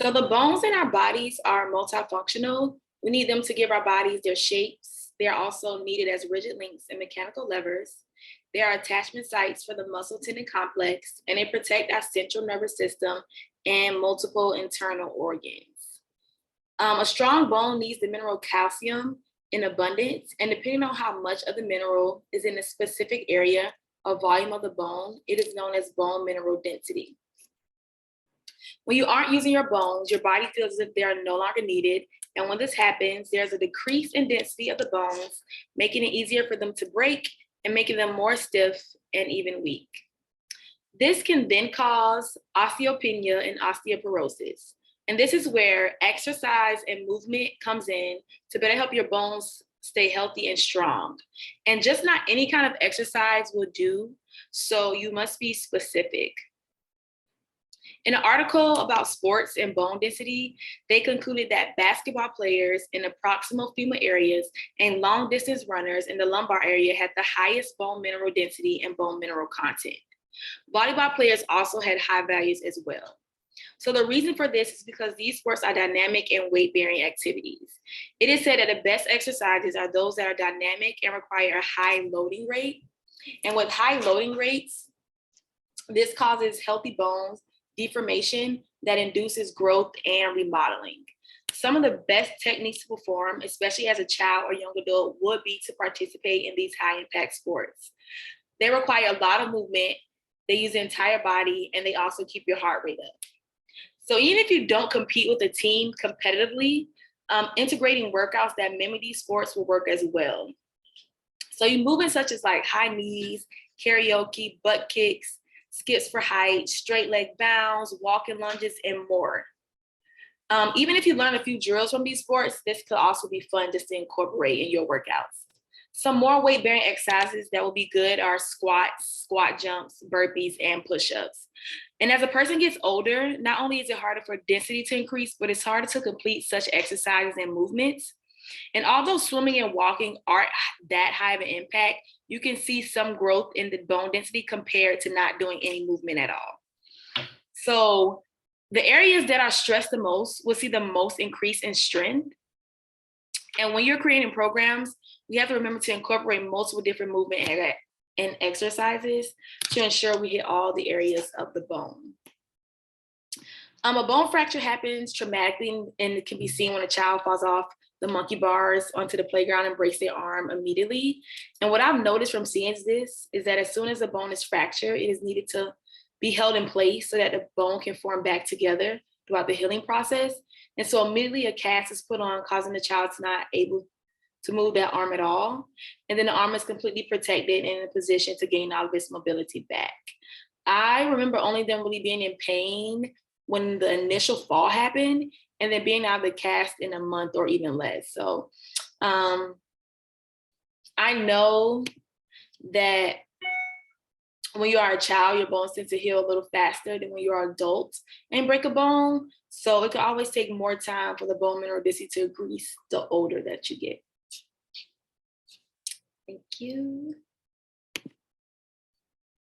So the bones in our bodies are multifunctional. We need them to give our bodies their shapes. They are also needed as rigid links and mechanical levers. They are attachment sites for the muscle tendon complex, and they protect our central nervous system and multiple internal organs. A strong bone needs the mineral calcium in abundance, and depending on how much of the mineral is in a specific area or volume of the bone, it is known as bone mineral density. When you aren't using your bones, your body feels as if they are no longer needed. And when this happens, there's a decrease in density of the bones, making it easier for them to break and making them more stiff and even weak. This can then cause osteopenia and osteoporosis. And this is where exercise and movement comes in to better help your bones stay healthy and strong. And just not any kind of exercise will do, so you must be specific. In an article about sports and bone density, they concluded that basketball players in the proximal femur areas and long distance runners in the lumbar area had the highest bone mineral density and bone mineral content. Volleyball players also had high values as well. So the reason for this is because these sports are dynamic and weight-bearing activities. It is said that the best exercises are those that are dynamic and require a high loading rate. And with high loading rates, this causes healthy bones deformation that induces growth and remodeling. Some of the best techniques to perform, especially as a child or young adult, would be to participate in these high-impact sports. They require a lot of movement, they use the entire body, and they also keep your heart rate up. So even if you don't compete with a team competitively, integrating workouts that mimic these sports will work as well. So you movements such as like high knees, karaoke, butt kicks, skips for height, straight leg bounds, walking lunges, and more. Even if you learn a few drills from these sports, this could also be fun just to incorporate in your workouts. Some more weight-bearing exercises that will be good are squats, squat jumps, burpees, and push-ups. And as a person gets older, not only is it harder for density to increase, but it's harder to complete such exercises and movements. And although swimming and walking aren't that high of an impact, you can see some growth in the bone density compared to not doing any movement at all. So the areas that are stressed the most will see the most increase in strength. And when you're creating programs, we have to remember to incorporate multiple different movement and exercises to ensure we hit all the areas of the bone. A bone fracture happens traumatically, and it can be seen when a child falls off the monkey bars onto the playground and breaks their arm immediately. And what I've noticed from seeing this is that as soon as the bone is fractured, it is needed to be held in place so that the bone can form back together throughout the healing process. And so immediately a cast is put on, causing the child to not able to move that arm at all. And then the arm is completely protected and in a position to gain all of its mobility back. I remember only them really being in pain when the initial fall happened, and then being out of the cast in a month or even less. So I know that when you are a child, your bones tend to heal a little faster than when you are an adult and break a bone. So it can always take more time for the bone mineral density to increase the older that you get. Thank you.